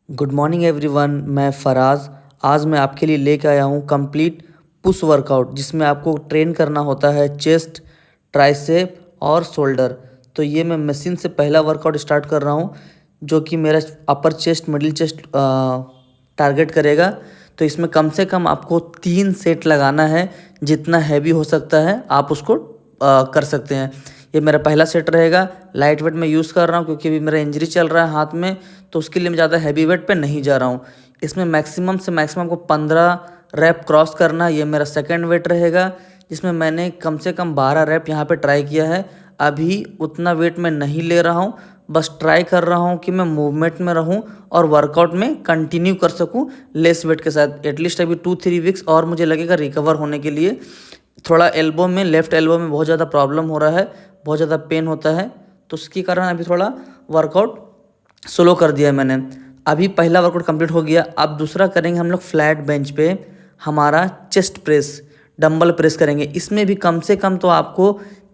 Good morning everyone. मैं फराज। आज मैं आपके लिए लेके आया हूँ कंप्लीट पुश वर्कआउट, जिसमें आपको ट्रेन करना होता है चेस्ट, ट्राइसेप और शोल्डर। तो ये मैं मशीन से पहला वर्कआउट स्टार्ट कर रहा हूँ, जो कि मेरा अपर चेस्ट, मिडिल चेस्ट टारगेट करेगा। तो इसमें कम से कम आपको 3 सेट लगाना है। जितना हैवी हो सकता है आप उसको कर सकते हैं। ये मेरा पहला सेट रहेगा। लाइट वेट मैं यूज़ कर रहा हूँ क्योंकि अभी मेरा इंजरी चल रहा है हाथ में, तो उसके लिए मैं ज़्यादा हैवी वेट पे नहीं जा रहा हूँ। इसमें मैक्सिमम से मैक्सिमम को 15 रैप क्रॉस करना। ये मेरा सेकंड वेट रहेगा, जिसमें मैंने कम से कम 12 रैप यहाँ पे ट्राई किया है। अभी उतना वेट मैं नहीं ले रहा हूँ, बस ट्राई कर रहा हूँ कि मैं मूवमेंट में रहूँ और वर्कआउट में कंटिन्यू कर सकूँ लेस वेट के साथ। एटलीस्ट अभी 2-3 वीक्स और मुझे लगेगा रिकवर होने के लिए। थोड़ा एल्बो में, लेफ़्ट एल्बो में बहुत ज़्यादा प्रॉब्लम हो रहा है, बहुत ज़्यादा पेन होता है, तो उसके कारण अभी थोड़ा वर्कआउट स्लो कर दिया है मैंने। अभी पहला वर्कआउट कंप्लीट हो गया। अब दूसरा करेंगे हम लोग फ्लैट बेंच पे हमारा चेस्ट प्रेस, डंबल प्रेस करेंगे। इसमें भी कम से कम तो आपको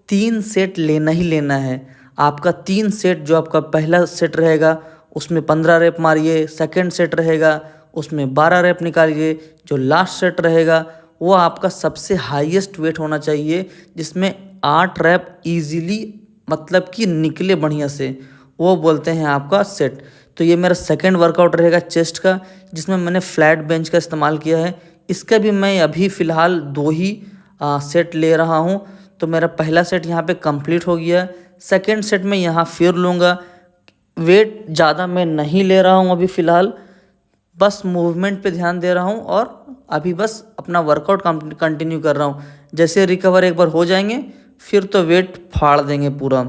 3 सेट लेना ही लेना है। आपका 3 सेट, जो आपका पहला सेट रहेगा उसमें 15 रैप मारिए, सेकंड सेट रहेगा उसमें 12 रैप निकालिए, जो लास्ट सेट रहेगा वो आपका सबसे हाईएस्ट वेट होना चाहिए, जिसमें 8 रैप इजीली मतलब कि निकले बढ़िया से, वो बोलते हैं आपका सेट। तो ये मेरा सेकंड वर्कआउट रहेगा चेस्ट का, जिसमें मैंने फ्लैट बेंच का इस्तेमाल किया है। इसका भी मैं अभी फ़िलहाल 2 ही सेट ले रहा हूँ। तो मेरा पहला सेट यहाँ पे कंप्लीट हो गया। सेकंड सेट में यहाँ फिर लूँगा। वेट ज़्यादा मैं नहीं ले रहा हूँ अभी फ़िलहाल, बस मूवमेंट पे ध्यान दे रहा हूँ और अभी बस अपना वर्कआउट कंटिन्यू कर रहा हूँ। जैसे रिकवर एक बार हो जाएंगे फिर तो वेट फाड़ देंगे पूरा।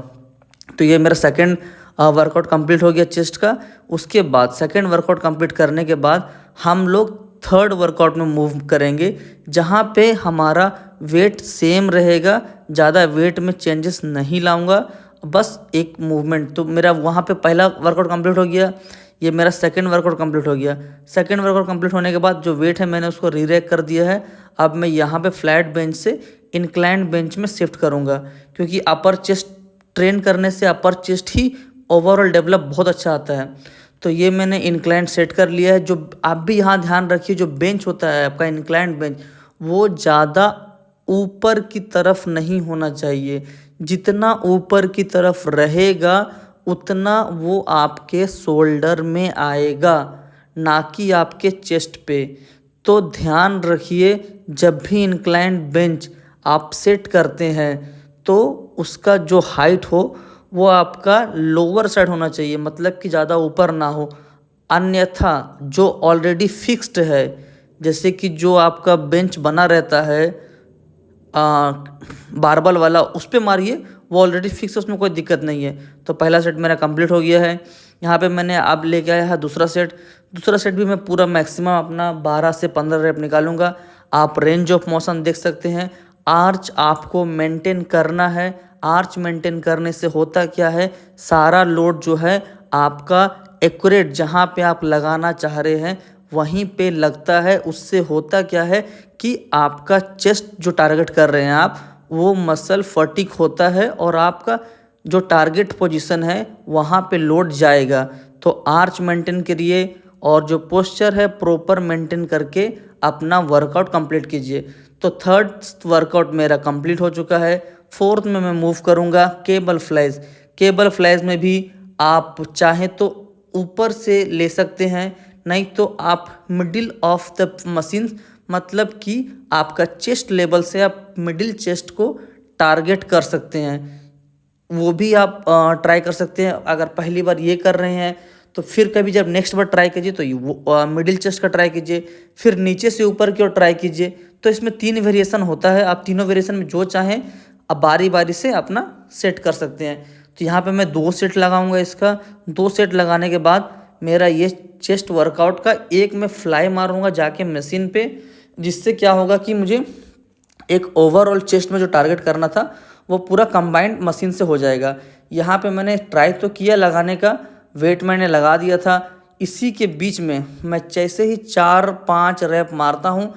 तो ये मेरा सेकंड वर्कआउट कंप्लीट हो गया चेस्ट का। उसके बाद सेकंड वर्कआउट कंप्लीट करने के बाद हम लोग थर्ड वर्कआउट में मूव करेंगे, जहाँ पे हमारा वेट सेम रहेगा, ज़्यादा वेट में चेंजेस नहीं लाऊंगा, बस एक मूवमेंट। तो मेरा वहाँ पे पहला वर्कआउट कंप्लीट हो गया। ये मेरा सेकंड वर्कआउट कंप्लीट हो गया। सेकंड वर्कआउट कंप्लीट होने के बाद जो वेट है मैंने उसको रीरैक कर दिया है। अब मैं यहाँ पे फ्लैट बेंच से इंक्लाइंड बेंच में शिफ्ट करूँगा, क्योंकि अपर चेस्ट ट्रेन करने से अपर चेस्ट ही ओवरऑल डेवलप बहुत अच्छा आता है। तो ये मैंने इंक्लाइंड सेट कर लिया है। जो आप भी यहाँ ध्यान रखिए, जो बेंच होता है आपका इंक्लाइंड बेंच, वो ज़्यादा ऊपर की तरफ नहीं होना चाहिए। जितना ऊपर की तरफ रहेगा उतना वो आपके शोल्डर में आएगा, ना कि आपके चेस्ट पे। तो ध्यान रखिए, जब भी इंक्लाइंड बेंच आप सेट करते हैं तो उसका जो हाइट हो वो आपका लोअर साइड होना चाहिए, मतलब कि ज़्यादा ऊपर ना हो। अन्यथा जो ऑलरेडी फिक्स्ड है, जैसे कि जो आपका बेंच बना रहता है बारबल वाला, उस पे मारिए, वो ऑलरेडी फिक्स है, उसमें कोई दिक्कत नहीं है। तो पहला सेट मेरा कंप्लीट हो गया है। यहाँ पे मैंने अब लेके आया है दूसरा सेट। दूसरा सेट भी मैं पूरा मैक्सिमम अपना 12 से 15 रैप निकालूंगा। आप रेंज ऑफ मोशन देख सकते हैं। आर्च आपको मेंटेन करना है। आर्च मेंटेन करने से होता क्या है, सारा लोड जो है आपका एक्यूरेट जहाँ पे आप लगाना चाह रहे हैं वहीं पे लगता है। उससे होता क्या है कि आपका चेस्ट जो टारगेट कर रहे हैं आप, वो मसल फटीक होता है और आपका जो टारगेट पोजीशन है वहाँ पे लोड जाएगा। तो आर्च मेंटेन करिए और जो पोस्चर है प्रॉपर मेंटेन करके अपना वर्कआउट कंप्लीट कीजिए। तो थर्ड वर्कआउट मेरा कंप्लीट हो चुका है। फोर्थ में मैं मूव करूँगा केबल फ्लाइज। केबल फ्लाइज में भी आप चाहें तो ऊपर से ले सकते हैं, नहीं तो आप मिडिल ऑफ द मशीन, मतलब कि आपका चेस्ट लेवल से आप मिडिल चेस्ट को टारगेट कर सकते हैं। वो भी आप ट्राई कर सकते हैं। अगर पहली बार ये कर रहे हैं तो फिर कभी जब नेक्स्ट बार ट्राई कीजिए तो वो मिडिल चेस्ट का ट्राई कीजिए, फिर नीचे से ऊपर की ओर ट्राई कीजिए। तो इसमें 3 वेरिएशन होता है। आप तीनों वेरिएशन में जो चाहें आप बारी बारी से अपना सेट कर सकते हैं। तो यहाँ पे मैं 2 सेट लगाऊंगा इसका। 2 सेट लगाने के बाद मेरा ये चेस्ट वर्कआउट का एक मैं फ्लाई मारूंगा जाके मशीन पे, जिससे क्या होगा कि मुझे एक ओवरऑल चेस्ट में जो टारगेट करना था वो पूरा कंबाइंड मशीन से हो जाएगा। यहाँ पे मैंने ट्राई तो किया लगाने का, वेट मैंने लगा दिया था। इसी के बीच में मैं जैसे ही 4-5 रैप मारता हूँ,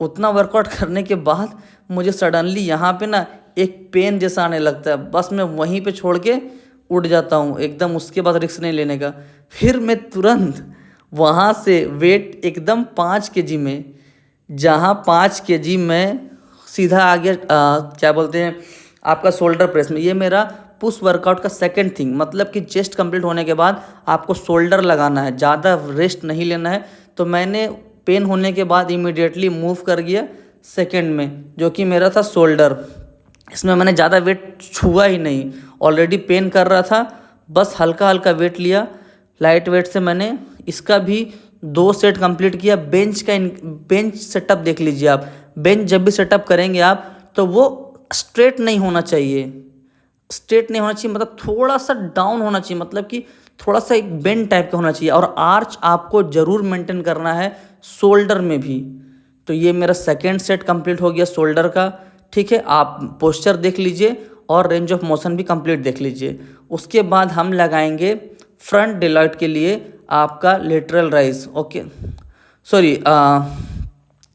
उतना वर्कआउट करने के बाद मुझे सडनली यहाँ पे ना एक पेन जैसा आने लगता है। बस मैं वहीं पे छोड़ के उठ जाता हूँ एकदम। उसके बाद रिस्क नहीं लेने का। फिर मैं तुरंत वहाँ से वेट एकदम 5 केजी में, जहाँ 5 केजी में सीधा आ गया क्या बोलते हैं आपका शोल्डर प्रेस में। ये मेरा पुश वर्कआउट का सेकंड थिंग, मतलब कि चेस्ट कंप्लीट होने के बाद आपको शोल्डर लगाना है, ज़्यादा रेस्ट नहीं लेना है। तो मैंने पेन होने के बाद इमीडिएटली मूव कर गया सेकंड में, जो कि मेरा था शोल्डर। इसमें मैंने ज़्यादा वेट छुआ ही नहीं, ऑलरेडी पेन कर रहा था, बस हल्का हल्का वेट लिया, लाइट वेट से मैंने इसका भी 2 सेट कंप्लीट किया। बेंच सेटअप देख लीजिए आप, बेंच जब भी सेटअप करेंगे आप तो वो स्ट्रेट नहीं होना चाहिए, स्ट्रेट नहीं होना चाहिए, मतलब थोड़ा सा डाउन होना चाहिए, मतलब कि थोड़ा सा एक बेंड टाइप का होना चाहिए। और आर्च आपको ज़रूर मेंटेन करना है शोल्डर में भी। तो ये मेरा सेकेंड सेट कंप्लीट हो गया शोल्डर का। ठीक है, आप पोस्चर देख लीजिए और रेंज ऑफ मोशन भी कंप्लीट देख लीजिए। उसके बाद हम लगाएंगे फ्रंट डेलॉयट के लिए आपका lateral rise, okay sorry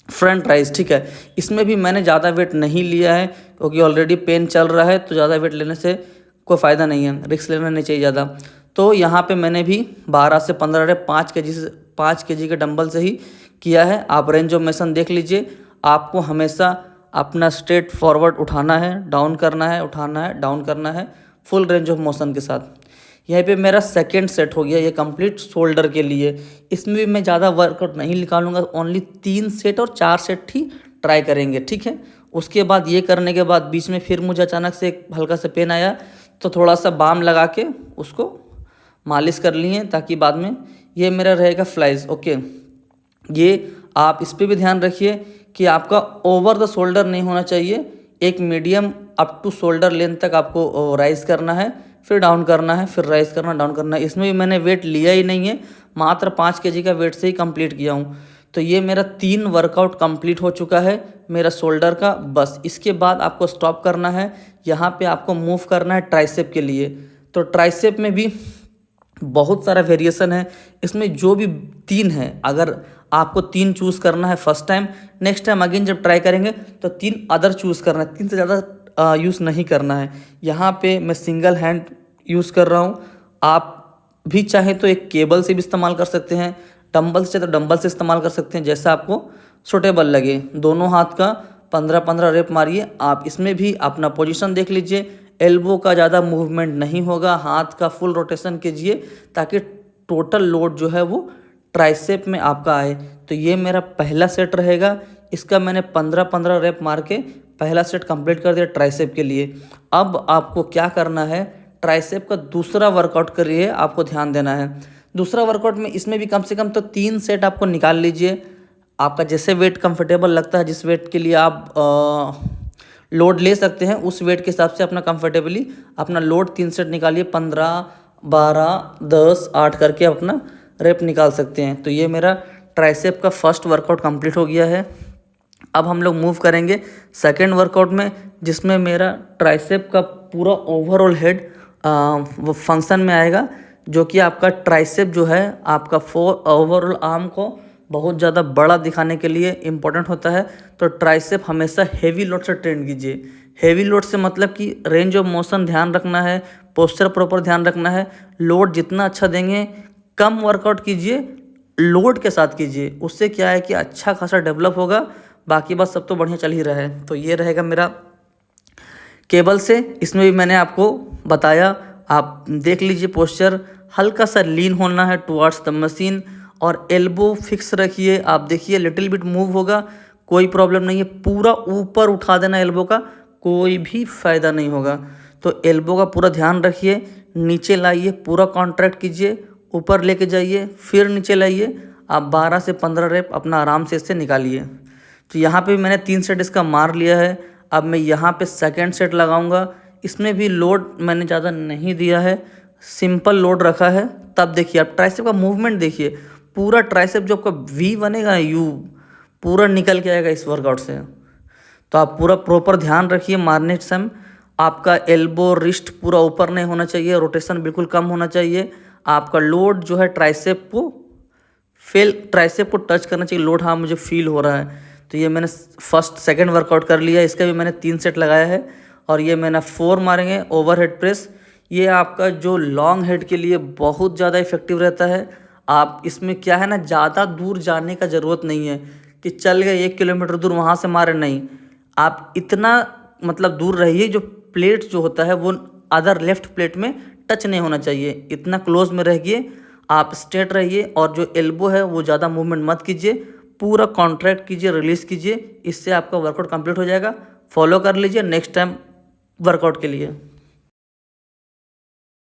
front rise. ठीक है, इसमें भी मैंने ज़्यादा वेट नहीं लिया है क्योंकि ऑलरेडी पेन चल रहा है, तो ज़्यादा वेट लेने से कोई फ़ायदा नहीं है, रिस्क लेना नहीं चाहिए ज़्यादा। तो यहाँ पे मैंने भी 12 से 15 रेप 5 केजी के डंबल से ही किया है। आप रेंज ऑफ मोशन देख लीजिए, आपको हमेशा अपना स्ट्रेट फॉरवर्ड उठाना है, डाउन करना है, उठाना है, डाउन करना है, फुल रेंज ऑफ मोशन के साथ। यहाँ पे मेरा सेकेंड सेट हो गया ये कंप्लीट शोल्डर के लिए। इसमें भी मैं ज़्यादा वर्कआउट नहीं निकालूंगा, ओनली 3 सेट और 4 सेट ही ट्राई करेंगे। ठीक है, उसके बाद ये करने के बाद बीच में फिर मुझे अचानक से एक हल्का सा पेन आया, तो थोड़ा सा बाम लगा के उसको मालिश कर लिए, ताकि बाद में ये मेरा रहेगा फ्लाइज। ओके, ये आप इस पर भी ध्यान रखिए कि आपका ओवर द शोल्डर नहीं होना चाहिए, एक medium up to shoulder length तक आपको राइज करना है, फिर डाउन करना है, फिर राइज करना, डाउन करना है। इसमें भी मैंने वेट लिया ही नहीं है, मात्र 5 केजी का वेट से ही कंप्लीट किया हूँ। तो ये मेरा 3 वर्कआउट कंप्लीट हो चुका है मेरा शोल्डर का। बस इसके बाद आपको स्टॉप करना है, यहाँ पे आपको मूव करना है ट्राइसेप के लिए। तो ट्राइसेप में भी बहुत सारा वेरिएशन है, इसमें जो भी 3 है, अगर आपको 3 चूज़ करना है first time, next time again जब ट्राई करेंगे तो 3 अदर चूज़ करना है, 3 से ज़्यादा यूज़ नहीं करना है। यहाँ पे मैं सिंगल हैंड यूज़ कर रहा हूँ, आप भी चाहें तो एक केबल से भी इस्तेमाल कर सकते हैं, डंबल से तो डंबल से इस्तेमाल कर सकते हैं, जैसा आपको सूटेबल लगे। दोनों हाथ का 15-15 रेप मारिए। आप इसमें भी अपना पोजीशन देख लीजिए, एल्बो का ज़्यादा मूवमेंट नहीं होगा, हाथ का फुल रोटेशन कीजिए ताकि टोटल लोड जो है वो ट्राइसेप में आपका आए। तो ये मेरा पहला सेट रहेगा, इसका मैंने 15-15 रेप मार के पहला सेट कंप्लीट कर दिया ट्राइसेप के लिए। अब आपको क्या करना है, ट्राइसेप का दूसरा वर्कआउट करिए, आपको ध्यान देना है। दूसरा वर्कआउट में इसमें भी कम से कम तो 3 सेट आपको निकाल लीजिए, आपका जैसे वेट कंफर्टेबल लगता है, जिस वेट के लिए आप लोड ले सकते हैं, उस वेट के हिसाब से अपना कंफर्टेबली अपना लोड 3 सेट निकालिए, 15, 12, 10, 8 करके अपना रेप निकाल सकते हैं। तो ये मेरा ट्राइसेप का फर्स्ट वर्कआउट कंप्लीट हो गया है। अब हम लोग मूव करेंगे सेकेंड वर्कआउट में, जिसमें मेरा ट्राइसेप का पूरा ओवरऑल हेड वो फंक्शन में आएगा, जो कि आपका ट्राइसेप जो है आपका ओवरऑल आर्म को बहुत ज़्यादा बड़ा दिखाने के लिए इम्पोर्टेंट होता है। तो ट्राइसेप हमेशा हेवी लोड से ट्रेन कीजिए। हेवी लोड से मतलब कि रेंज ऑफ मोशन ध्यान रखना है, पोस्चर प्रॉपर ध्यान रखना है, लोड जितना अच्छा देंगे, कम वर्कआउट कीजिए, लोड के साथ कीजिए, उससे क्या है कि अच्छा खासा डेवलप होगा। बाकी बात सब तो बढ़िया चल ही रहा है। तो ये रहेगा मेरा केबल से, इसमें भी मैंने आपको बताया, आप देख लीजिए पोस्चर हल्का सा लीन होना है टुवर्ड्स द मशीन, और एल्बो फिक्स रखिए। आप देखिए लिटिल बिट मूव होगा, कोई प्रॉब्लम नहीं है, पूरा ऊपर उठा देना एल्बो का, कोई भी फ़ायदा नहीं होगा। तो एल्बो का पूरा ध्यान रखिए, नीचे लाइए, पूरा कॉन्ट्रैक्ट कीजिए, ऊपर लेके जाइए, फिर नीचे लाइए। आप 12 से 15 रेप अपना आराम से इससे निकालिए। तो यहाँ पे मैंने 3 सेट इसका मार लिया है। अब मैं यहाँ पे सेकंड सेट लगाऊंगा, इसमें भी लोड मैंने ज़्यादा नहीं दिया है, सिंपल लोड रखा है। तब देखिए आप ट्राइसेप का मूवमेंट देखिए, पूरा ट्राइसेप जो आपका वी बनेगा, यू पूरा निकल के आएगा इस वर्कआउट से। तो आप पूरा प्रॉपर ध्यान रखिए मारने समय, आपका एल्बो रिस्ट पूरा ऊपर नहीं होना चाहिए, रोटेशन बिल्कुल कम होना चाहिए। आपका लोड जो है ट्राइसेप को टच करना चाहिए लोड। हाँ, मुझे फील हो रहा है। तो ये मैंने फर्स्ट सेकंड वर्कआउट कर लिया, इसका भी मैंने 3 सेट लगाया है। और ये मैंने 4 मारेंगे ओवर हेड प्रेस। ये आपका जो लॉन्ग हेड के लिए बहुत ज़्यादा इफेक्टिव रहता है। आप इसमें क्या है ना, ज़्यादा दूर जाने का ज़रूरत नहीं है कि चल गए 1 किलोमीटर दूर वहाँ से मारे, नहीं। आप इतना मतलब दूर रहिए जो प्लेट जो होता है वो अदर लेफ्ट प्लेट में टच नहीं होना चाहिए, इतना क्लोज में रहिए। आप स्ट्रेट रहिए और जो एल्बो है वो ज़्यादा मूवमेंट मत कीजिए, पूरा कॉन्ट्रैक्ट कीजिए, रिलीज़ कीजिए। इससे आपका वर्कआउट कंप्लीट हो जाएगा। फॉलो कर लीजिए नेक्स्ट टाइम वर्कआउट के लिए।